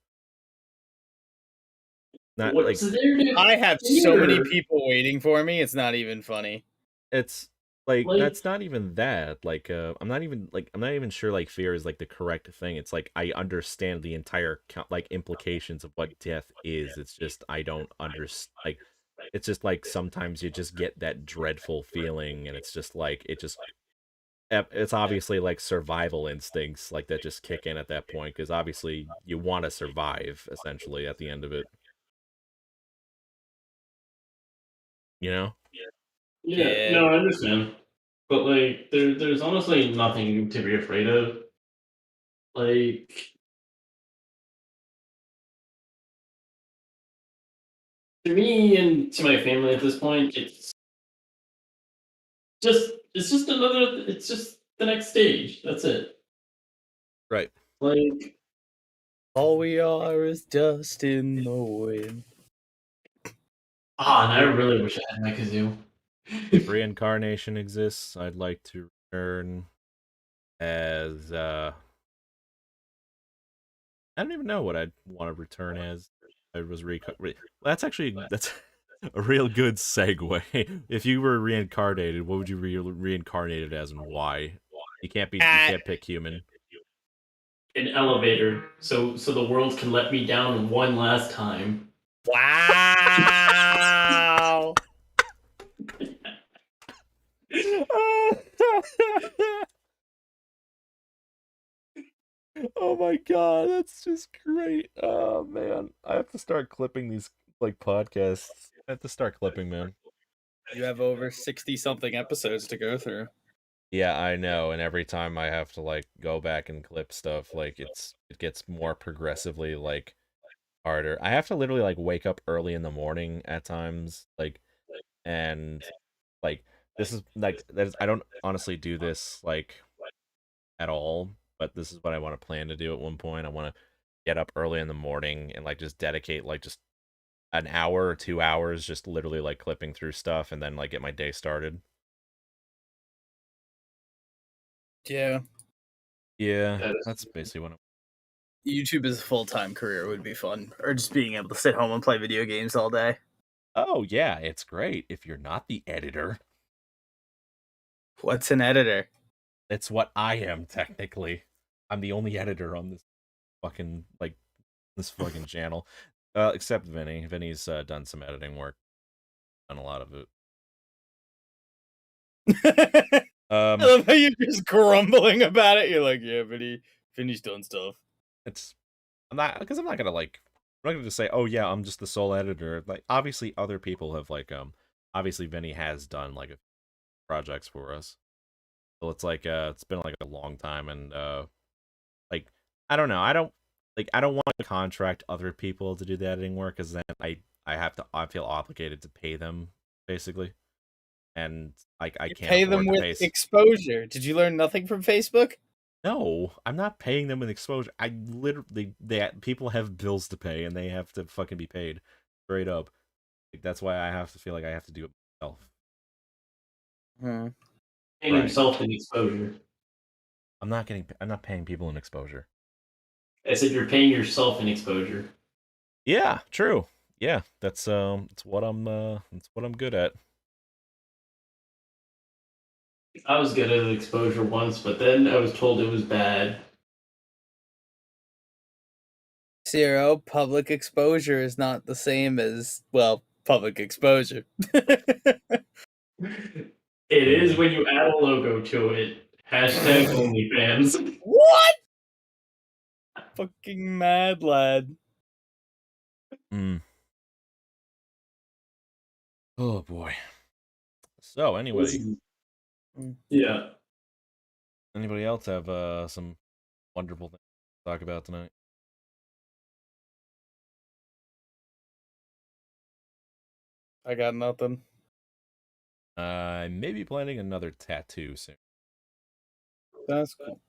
Not What's like there to I have so many fear? people waiting for me. It's not even funny. it's like Like- that's not even that. Like I'm not even sure like fear is like the correct thing. It's like I understand the entire like implications of what death is. It's just I don't understand. Like it's just like sometimes you just get that dreadful feeling, and it's just like it's obviously like survival instincts like that just kick in at that point because obviously you want to survive essentially at the end of it. You know? Yeah, Yeah. no, I understand. But like there's honestly nothing to be afraid of. Like to me and to my family at this point, it's just the next stage. That's it. Right. Like All we are is dust in the wind. and I really wish I had my kazoo. If reincarnation exists, I'd like to return as I don't even know what I'd want to return as. I was that's a real good segue. If you were reincarnated, what would you reincarnated as and why? You can't pick human. An elevator, so the world can let me down one last time. Wow. Oh my god, that's just great. Oh man, I have to start clipping these like podcasts. I have to start clipping, man. You have over 60 something episodes to go through. Yeah, I know, and every time I have to like go back and clip stuff, like it gets more progressively like harder. I have to literally like wake up early in the morning at times, like and like this is like I don't honestly do this like at all, but this is what I want to plan to do at one point. I want to get up early in the morning and like just dedicate like just an hour or 2 hours just literally like clipping through stuff and then like get my day started. Yeah. Yeah, That is- that's basically what I'm. YouTube as a full-time career would be fun. Or just being able to sit home and play video games all day. Oh yeah, it's great if you're not the editor. What's an editor? It's what I am technically. I'm the only editor on this fucking channel, except Vinny. Vinny's done some editing work, done a lot of it. I love how you're just grumbling about it. You're like, yeah, Vinny's done stuff. I'm not gonna like. I'm not gonna just say, oh yeah, I'm just the sole editor. Like obviously, other people have like obviously Vinny has done like a projects for us. So it's like it's been like a long time and like I don't know. I don't want to contract other people to do the editing work because then I feel obligated to pay them basically, and I can't Pay them afford to with pay. exposure. Did you learn nothing from Facebook? No, I'm not paying them with exposure. I literally people have bills to pay and they have to fucking be paid straight up. Like, that's why I have to feel like I have to do it myself. Paying Right. himself in exposure. I'm not paying people in exposure. I said you're paying yourself in exposure. Yeah, true. Yeah, that's what I'm good at. I was good at exposure once, but then I was told it was bad. 0, public exposure is not the same as, well, public exposure. It is when you add a logo to it. Hashtag OnlyFans. What? Fucking mad lad. Oh boy. So anyway, Yeah. anybody else have some wonderful things to talk about tonight? I got nothing. I may be planning another tattoo soon. That's cool.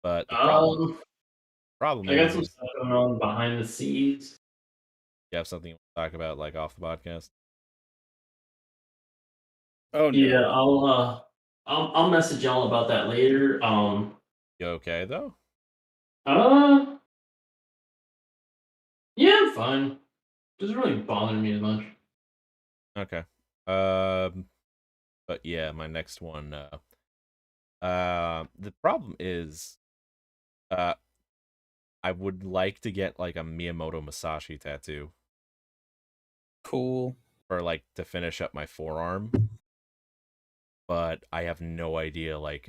But the problem I got is some stuff going on behind the scenes. you have something you want to talk about like off the podcast. Oh no. Yeah, I'll message y'all about that later. You okay though? Yeah, I'm fine. Doesn't really bother me as much. Okay. But yeah, my next one. The problem is, I would like to get like a Miyamoto Musashi tattoo Cool. for like to finish up my forearm, but I have no idea like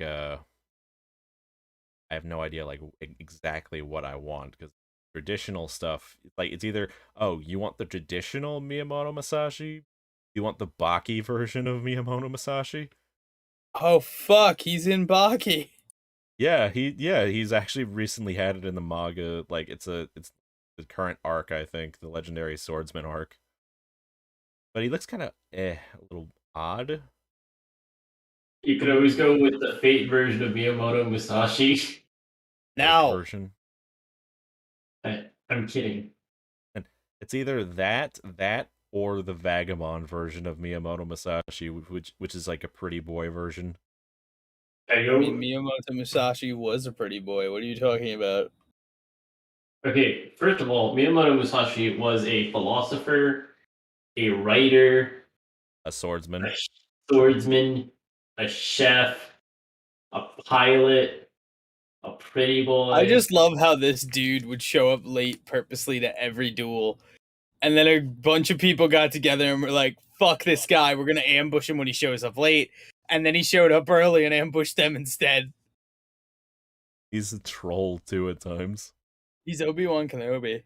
exactly what I want because traditional stuff like it's either you want the traditional Miyamoto Musashi, you want the Baki version of Miyamoto Musashi. Oh fuck, he's in Baki. Yeah, he's actually recently had it in the manga. Like it's the current arc, I think, the Legendary Swordsman arc. But he looks kind of a little odd. You could always go with the Fate version of Miyamoto Musashi. Now. Version. I'm kidding. And it's either that or the Vagabond version of Miyamoto Musashi, which is like a pretty boy version. I mean, Miyamoto Musashi was a pretty boy. What are you talking about? Okay, first of all, Miyamoto Musashi was a philosopher, a writer, A swordsman. a swordsman, a chef, a pilot, a pretty boy. I just love how this dude would show up late purposely to every duel. And then a bunch of people got together and were like, fuck this guy. We're going to ambush him when he shows up late. And then he showed up early and ambushed them instead. He's a troll too at times. He's Obi-Wan Kenobi.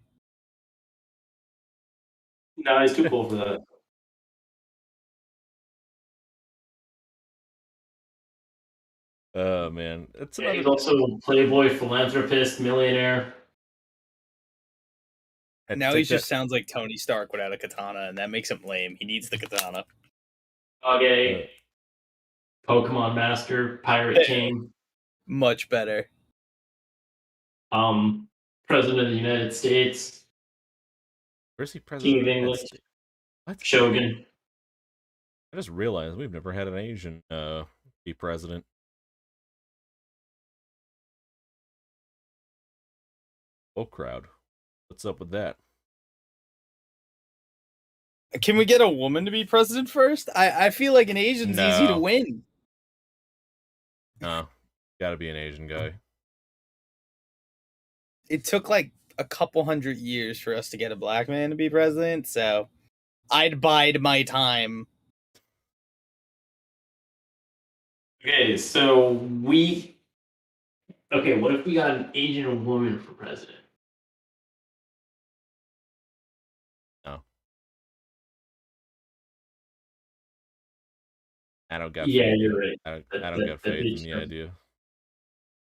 No, he's too cool for that. Oh man, it's Yeah, he's also a playboy, philanthropist, millionaire. Now take he that- just sounds like Tony Stark without a katana, and that makes him lame. He needs the katana. Okay. Pokemon Master, Pirate Hey. King, Much better. President of the United States, Where's he King president? of of the United England, States? What? Shogun. I just realized we've never had an Asian be president. Oh, crowd. What's up with that? Can we get a woman to be president first? I feel like an Asian's easy to No. win. No. Gotta be an Asian guy. It took like a couple hundred years for us to get a black man to be president, so I'd bide my time. Okay, so we. Okay, what if we got an Asian woman for president? I don't got Yeah, faith. you're right. I don't That- got that faith in makes the sense. idea.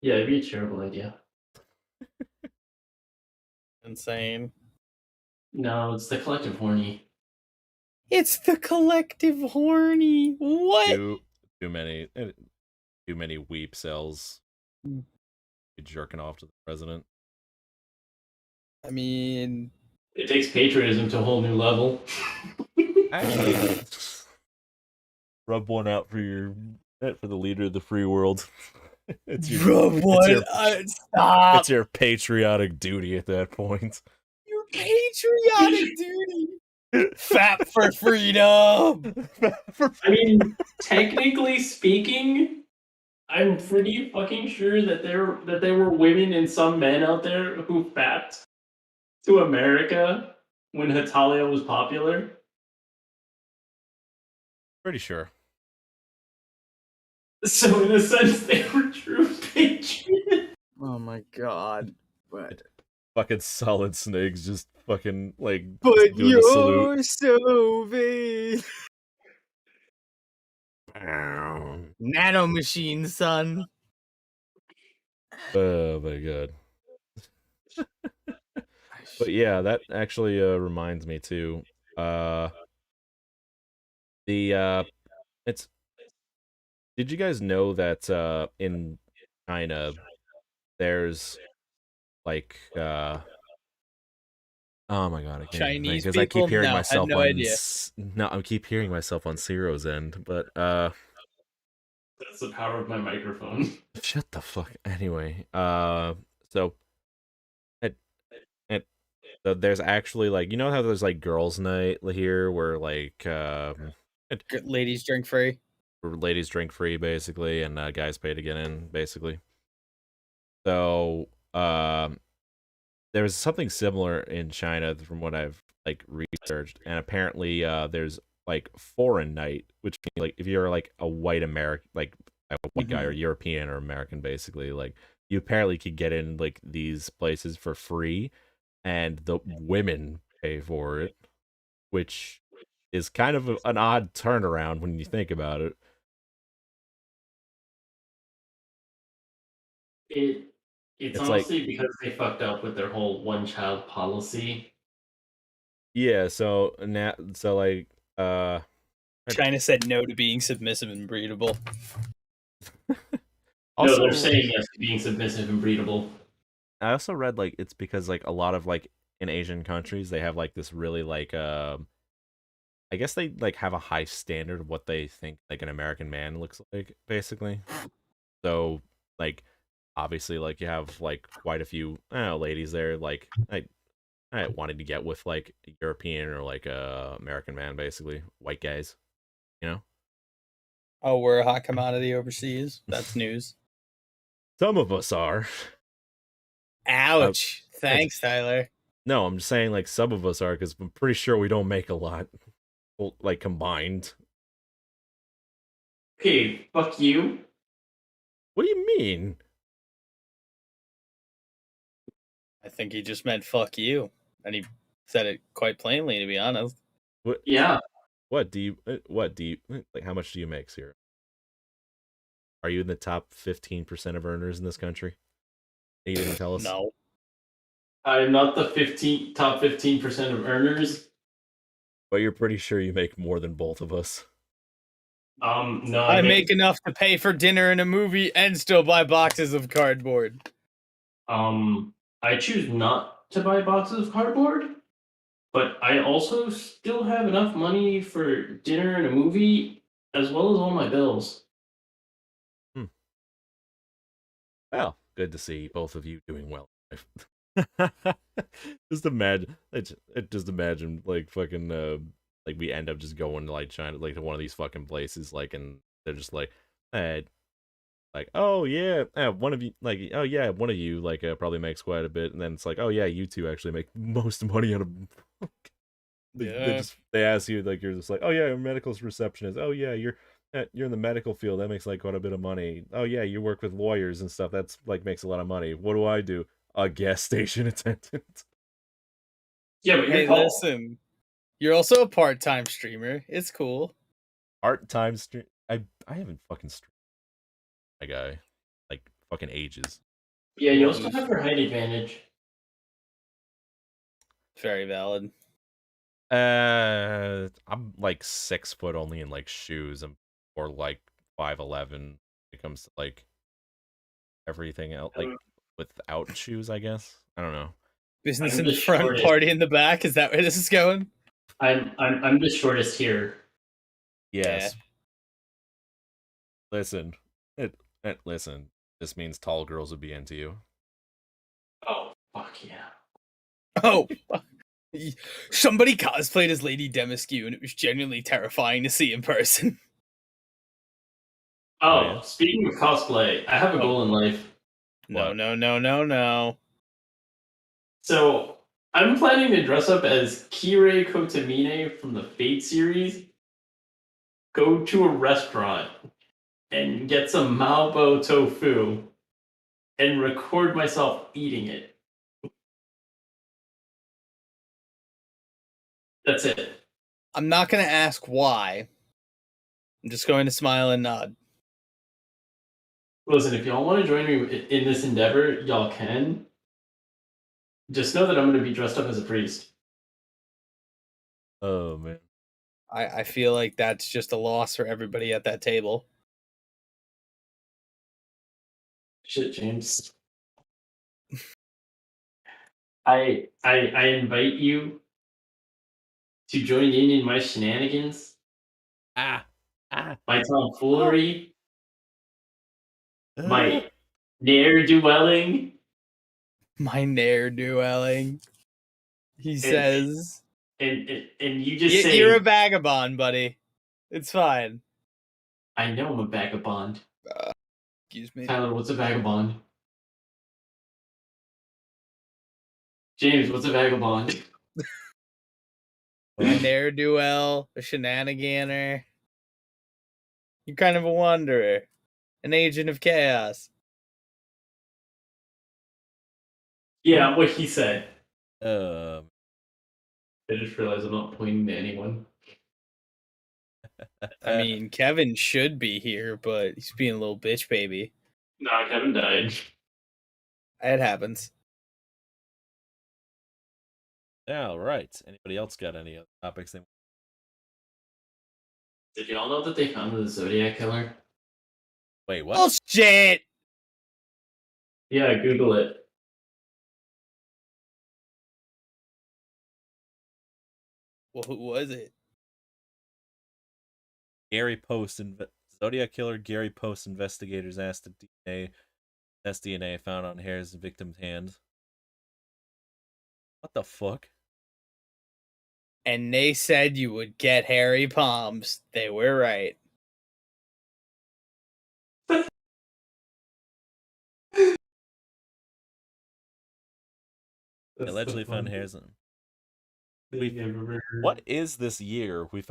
Yeah, it'd be a terrible idea. Insane. No, it's the collective horny. It's the collective horny. What? Too many weep cells be jerking off to the president. I mean, It takes patriotism to a whole new level. Actually, rub one out for the leader of the free world. It's your stop. it's your patriotic duty at that point. Your patriotic duty. Fat for freedom. I mean, technically speaking, I'm pretty fucking sure that there were women and some men out there who fapped to America when Hetalia was popular. Pretty sure. So in a sense, they were true patriots. Oh my god. But Fucking Solid Snake's just fucking like but doing a salute. you're so big. Nano machine, son. Oh my god. But yeah, that actually reminds me too. It's. Did you guys know that in China there's like oh my god, I can't Chinese because I people? keep hearing No, I had myself no on idea. no, I keep hearing myself on Ciro's end, but That's the power of my microphone. shut the fuck. Anyway, so so there's actually like you know how there's like girls' night here where like Ladies drink free. where ladies drink free basically and guys pay to get in basically. So there's something similar in China from what I've like researched, and apparently there's like foreign night, which means like if you're like a white American, like a white guy or European or American, basically, like you apparently could get in like these places for free, and the women pay for it, which is kind of an odd turnaround when you think about it. It's It's honestly because they fucked up with their whole one-child policy. Yeah, so now, so like, China said no to being submissive and breedable. also, No, they're saying yes to being submissive and breedable. I also read like it's because like a lot of like in Asian countries they have like this really like I guess they like have a high standard of what they think like an American man looks like basically. So like obviously like you have like quite a few ladies there like I wanted to get with like a European or like a American man basically, white guys, you know? Oh, we're a hot commodity overseas. That's news. Some of us are. Ouch. Thanks, Tyler. No, I'm just saying like some of us are because I'm pretty sure we don't make a lot, like combined. Okay, fuck you. What do you mean? I think he just meant fuck you. And he said it quite plainly, to be honest. Yeah. What do you like? How much do you make, Sierra? Are you in the top 15% of earners in this country? You didn't tell us. No. I'm not the top 15% of earners. But you're pretty sure you make more than both of us. No, I make enough to pay for dinner and a movie and still buy boxes of cardboard. I choose not to buy boxes of cardboard, but I also still have enough money for dinner and a movie, as well as all my bills. Well, good to see both of you doing well. Just imagine, just imagine, like fucking, like we end up just going to like China, like to one of these fucking places, like, and they're just like, like, oh yeah, one of you, like, oh yeah, one of you, like, probably makes quite a bit, and then it's like, oh yeah, you two actually make most money out of. They ask you, like, you're just like, oh yeah, you're medical receptionist. Oh yeah, you're in the medical field. That makes like quite a bit of money. Oh yeah, you work with lawyers and stuff. That's like makes a lot of money. What do I do? A gas station attendant. Yeah, but Hey, listen, you're also a part-time streamer. It's cool. Part-time stream. I haven't fucking streamed. My guy, like fucking ages. Yeah, you also have your height advantage. Very valid. I'm like 6 foot only in like shoes, or like 5'11" when it comes to like everything else, like without shoes, I guess. I don't know. Business in the front, party in the back. Is that where this is going? I'm the shortest here. Yes. Yeah. Listen. This means tall girls would be into you. Oh fuck yeah! Oh, somebody cosplayed as Lady Demiscu, and it was genuinely terrifying to see in person. Oh, yeah. Speaking of cosplay, I have a goal in life. No. So I'm planning to dress up as Kirei Kotomine from the Fate series, go to a restaurant, and get some Maobo tofu, and record myself eating it. That's it. I'm not going to ask why. I'm just going to smile and nod. Listen, if y'all want to join me in this endeavor, y'all can. Just know that I'm going to be dressed up as a priest. Oh, man. I feel like that's just a loss for everybody at that table. Shit, James. I invite you to join in my shenanigans. My tomfoolery. My ne'er-do-welling. My ne'er-do-welling. He says. And you just say... You're a vagabond, buddy. It's fine. I know I'm a vagabond. Excuse me. Tyler, what's a vagabond? James, what's a vagabond? A ne'er-do-well, a shenaniganer. You're kind of a wanderer. An agent of chaos. Yeah, what he said. I just realized I'm not pointing to anyone. I mean, Kevin should be here, but he's being a little bitch baby. Nah, Kevin died. It happens. Yeah, all right. Anybody else got any other topics? Did y'all know that they found the Zodiac Killer? Wait, what? Oh, shit! Yeah, Google it. Well, who was it? Gary Post, Zodiac Killer Gary Post investigators asked to test DNA found on Hare's victim's hand. What the fuck? And they said you would get hairy palms. They were right. Allegedly found hairs. What is this year? We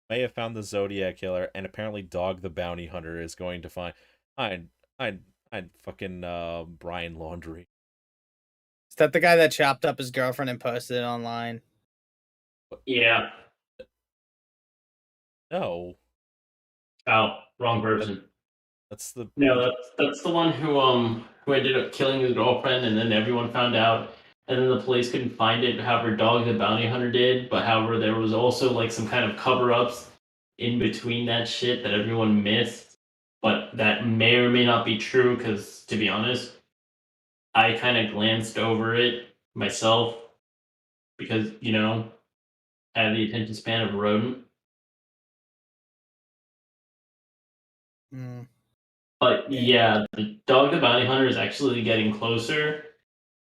may have found the Zodiac Killer, and apparently Dog the Bounty Hunter is going to find I'd fucking Brian Laundrie. Is that the guy that chopped up his girlfriend and posted it online? Yeah. No. Oh, wrong person. That's the No, that's the one who who ended up killing his girlfriend, and then everyone found out, and then the police couldn't find it. However, Dog the Bounty Hunter did, but however, there was also like some kind of cover-ups in between that shit that everyone missed, but that may or may not be true. Because to be honest, I kind of glanced over it myself because I have the attention span of a rodent. But yeah, the Dog the Bounty Hunter is actually getting closer,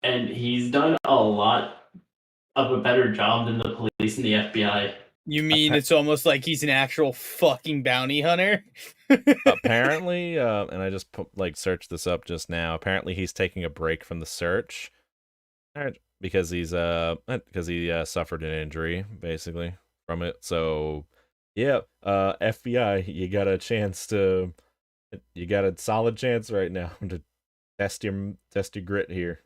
and he's done a lot of a better job than the police and the FBI. You mean it's almost like he's an actual fucking bounty hunter? Apparently, and I just searched this up just now. Apparently, he's taking a break from the search because he suffered an injury basically from it. So, yeah, FBI, you got a solid chance right now to test your grit here.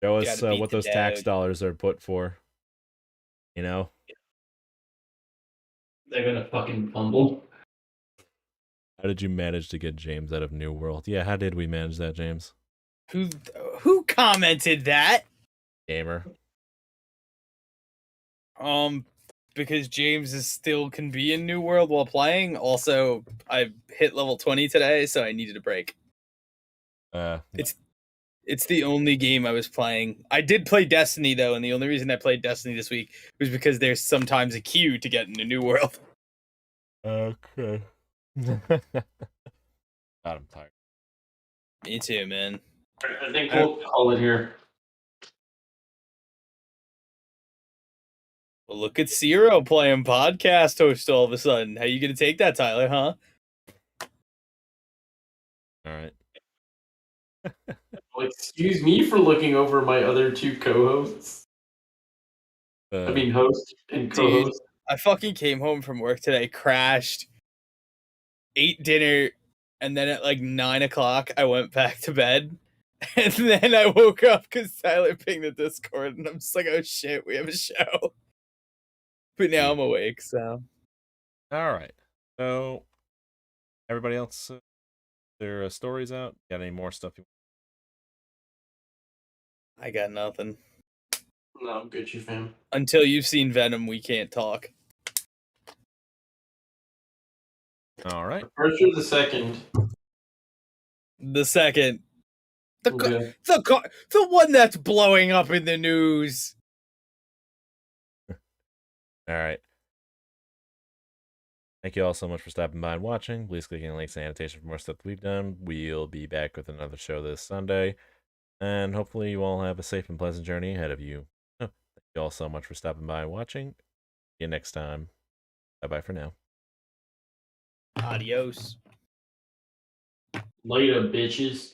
Show us what those tax dollars are put for. They're gonna fucking fumble. How did you manage to get James out of New World? Yeah, how did we manage that, James? Who commented that? Gamer. Because James can be in New World while playing. Also, I hit level 20 today, so I needed a break. It's the only game I was playing. I did play Destiny though, and the only reason I played Destiny this week was because there's sometimes a queue to get into New World. Okay. God, I'm tired. Me too, man. I think we'll call it here. Well, look at Zero playing podcast host all of a sudden. How you gonna take that, Tyler, huh? All right. Well, excuse me for looking over my other two co-hosts. Host and co-host. Dude, I fucking came home from work today, crashed, ate dinner, and then at like 9 o'clock, I went back to bed. And then I woke up because Tyler pinged the Discord, and I'm just like, oh shit, we have a show. But now I'm awake, so. All right. So, everybody else, their stories out? Got any more stuff? I got nothing. No, I'm good, you fam. Until you've seen Venom, we can't talk. All right. The first or the second? The second. Okay. The one that's blowing up in the news. All right. Thank you all so much for stopping by and watching. Please click on links and annotation for more stuff that we've done. We'll be back with another show this Sunday. And hopefully you all have a safe and pleasant journey ahead of you. Thank you all so much for stopping by and watching. See you next time. Bye-bye for now. Adios. Later, bitches.